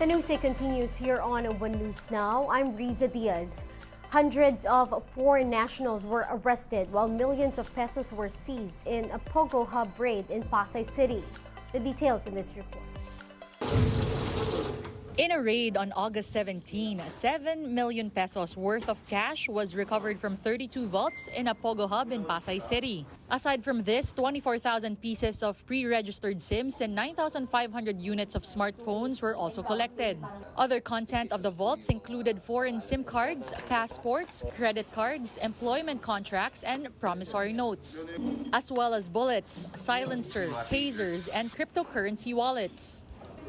The news day continues here on One News Now. I'm Riza Diaz. Hundreds of foreign nationals were arrested while millions of pesos were seized in a POGO hub raid in Pasay City. The details in this report. In a raid on August 17, 7 million pesos worth of cash was recovered from 32 vaults in a POGO hub in Pasay City. Aside from this, 24,000 pieces of pre-registered SIMs and 9,500 units of smartphones were also collected. Other content of the vaults included foreign SIM cards, passports, credit cards, employment contracts, and promissory notes, as well as bullets, silencer, tasers, and cryptocurrency wallets.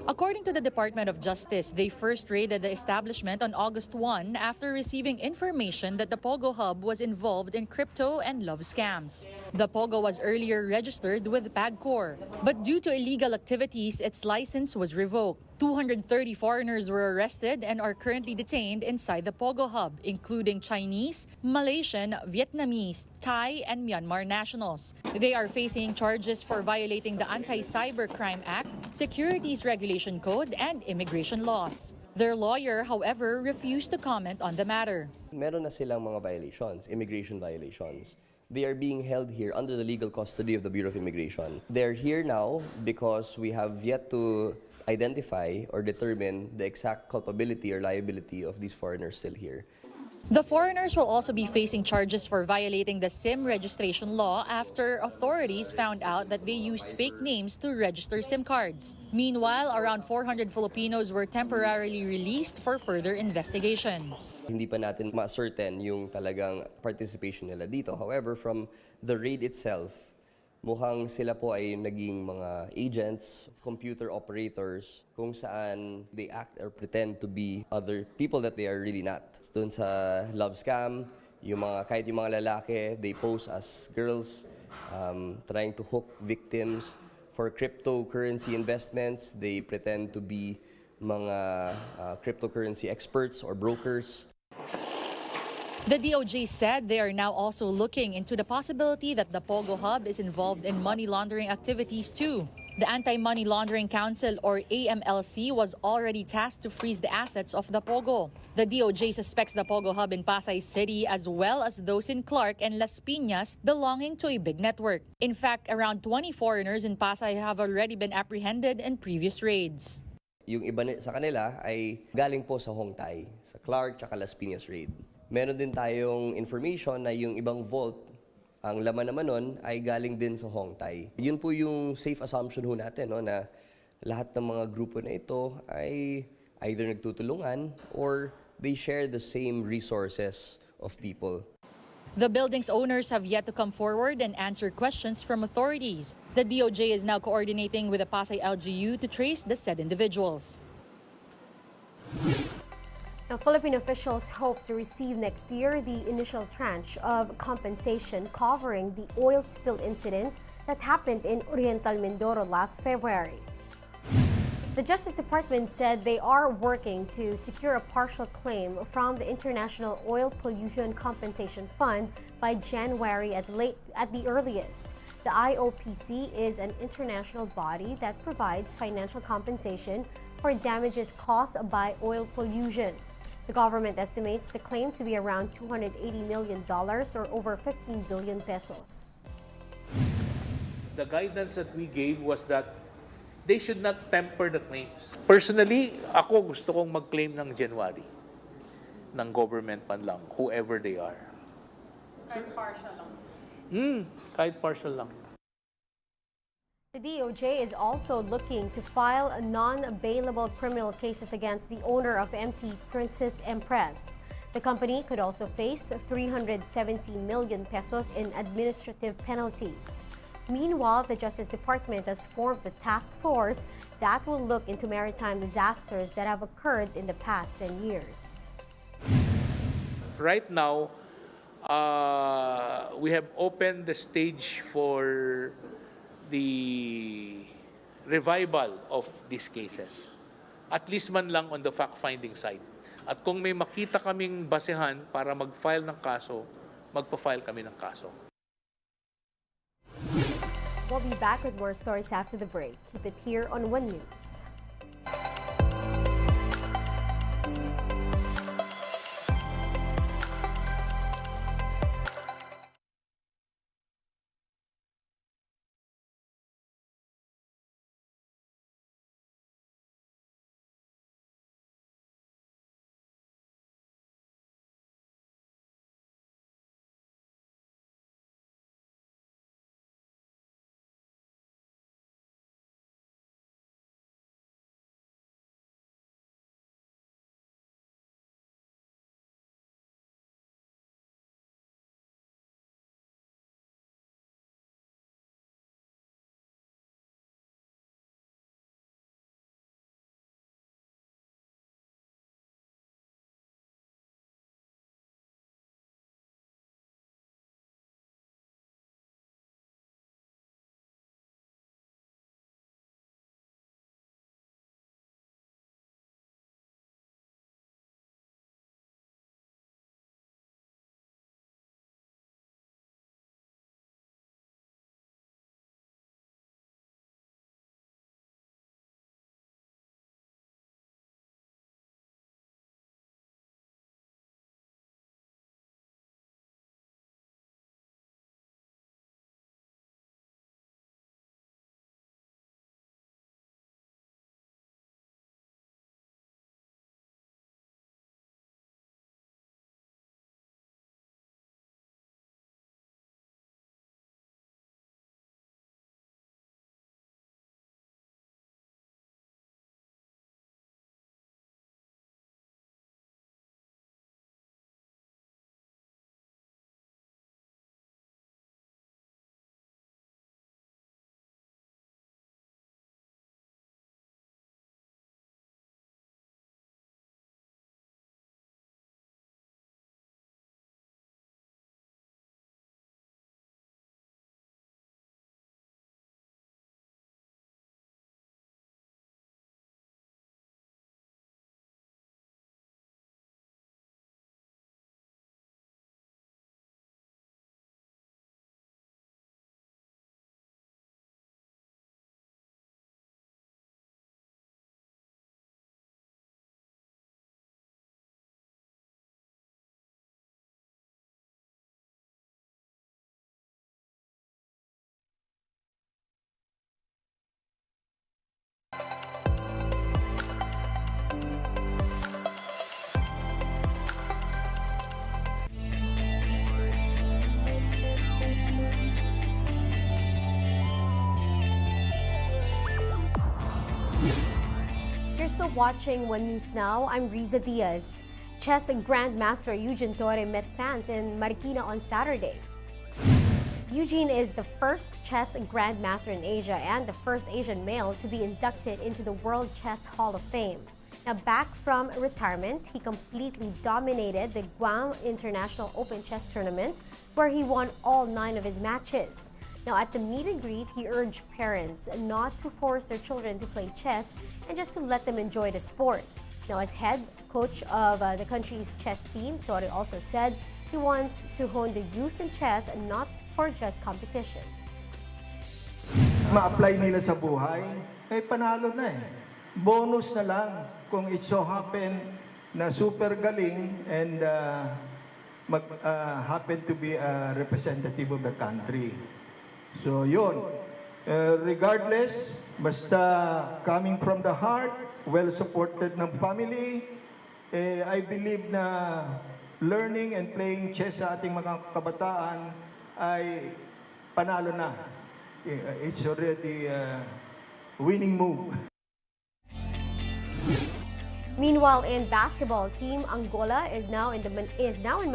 According to the Department of Justice, they first raided the establishment on August 1 after receiving information that the POGO hub was involved in crypto and love scams. The POGO was earlier registered with PAGCOR, but due to illegal activities, its license was revoked. 230 foreigners were arrested and are currently detained inside the POGO hub, including Chinese, Malaysian, Vietnamese, Thai, and Myanmar nationals. They are facing charges for violating the Anti-Cybercrime Act, Securities Regulation Code, and immigration laws. Their lawyer, however, refused to comment on the matter. Meron na silang mga violations, immigration violations. They are being held here under the legal custody of the Bureau of Immigration. They're here now because we have yet to identify or determine the exact culpability or liability of these foreigners still here. The foreigners will also be facing charges for violating the SIM registration law after authorities found out that they used fake names to register SIM cards. Meanwhile, around 400 Filipinos were temporarily released for further investigation. Hindi pa natin ma-certain yung talagang participation nila dito. However, from the raid itself, mukhang sila po ay naging mga agents, computer operators, kung saan they act or pretend to be other people that they are really not. Doon sa love scam, kahit yung mga lalaki, they pose as girls, trying to hook victims. For cryptocurrency investments, they pretend to be mga cryptocurrency experts or brokers. The DOJ said they are now also looking into the possibility that the POGO hub is involved in money laundering activities too. The Anti-Money Laundering Council, or AMLC, was already tasked to freeze the assets of the POGO. The DOJ suspects the POGO hub in Pasay City as well as those in Clark and Las Piñas belonging to a big network. In fact, around 20 foreigners in Pasay have already been apprehended in previous raids. Yung iba sa kanila ay galing po sa Hong Tai, sa Clark at Las Piñas raid. Meron din tayong information na yung ibang vault, ang laman naman nun ay galing din sa Hong Tai. Yun po yung safe assumption ho natin, no, na lahat ng mga grupo na ito ay either nagtutulungan or they share the same resources of people. The building's owners have yet to come forward and answer questions from authorities. The DOJ is now coordinating with the Pasay LGU to trace the said individuals. Now, Philippine officials hope to receive next year the initial tranche of compensation covering the oil spill incident that happened in Oriental Mindoro last February. The Justice Department said they are working to secure a partial claim from the International Oil Pollution Compensation Fund by January at the earliest. The IOPC is an international body that provides financial compensation for damages caused by oil pollution. The government estimates the claim to be around $280 million or over 15 billion pesos. The guidance that we gave was that they should not temper the claims. Personally, ako gusto kong mag-claim ng January ng government man lang, whoever they are. Kahit partial lang. Kahit partial lang. The DOJ is also looking to file non-bailable criminal cases against the owner of MT Princess Empress. The company could also face 370 million pesos in administrative penalties. Meanwhile, the Justice Department has formed a task force that will look into maritime disasters that have occurred in the past 10 years. Right now, we have opened the stage for the revival of these cases. At least man lang on the fact-finding side. At kung may makita kaming basehan para mag-file ng kaso, magpa-file kami ng kaso. We'll be back with more stories after the break. Keep it here on One News. still watching One News Now, I'm Riza Diaz. Chess Grandmaster Eugene Torre met fans in Marikina on Saturday. Eugene is the first chess grandmaster in Asia and the first Asian male to be inducted into the World Chess Hall of Fame. Now, back from retirement, he completely dominated the Guam International Open Chess Tournament, where he won all 9 of his matches. Now, at the meet and greet, he urged parents not to force their children to play chess and just to let them enjoy the sport. Now, as head coach of the country's chess team, Torre also said he wants to hone the youth in chess and not for just competition. Ma-apply nila sa buhay, panalo na eh. Bonus na lang kung it so happen na super galing and happen to be a representative of the country. So yun, regardless, basta coming from the heart, well-supported ng family, I believe na learning and playing chess sa ating mga kabataan ay panalo na. It's already a winning move. Meanwhile, in basketball, Team Angola is now in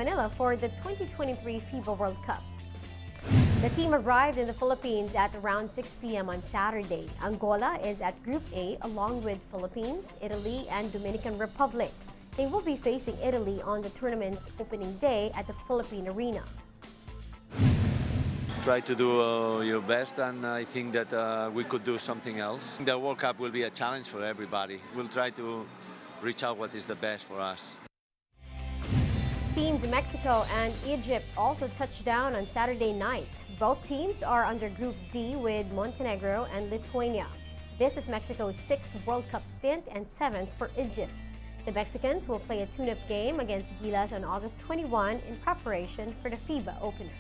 Manila for the 2023 FIBA World Cup. The team arrived in the Philippines at around 6 p.m. on Saturday. Angola is at Group A along with Philippines, Italy, and Dominican Republic. They will be facing Italy on the tournament's opening day at the Philippine Arena. Try to do your best, and I think that we could do something else. The World Cup will be a challenge for everybody. We'll try to reach out what is the best for us. Teams Mexico and Egypt also touched down on Saturday night. Both teams are under Group D with Montenegro and Lithuania. This is Mexico's 6th World Cup stint and 7th for Egypt. The Mexicans will play a tune-up game against Gilas on August 21 in preparation for the FIBA opener.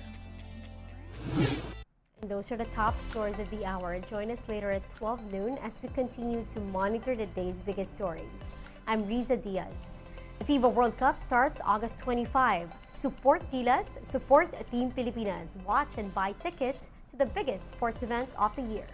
And those are the top stories of the hour. Join us later at 12 noon as we continue to monitor the day's biggest stories. I'm Riza Diaz. The FIBA World Cup starts August 25. Support Gilas, support Team Pilipinas. Watch and buy tickets to the biggest sports event of the year.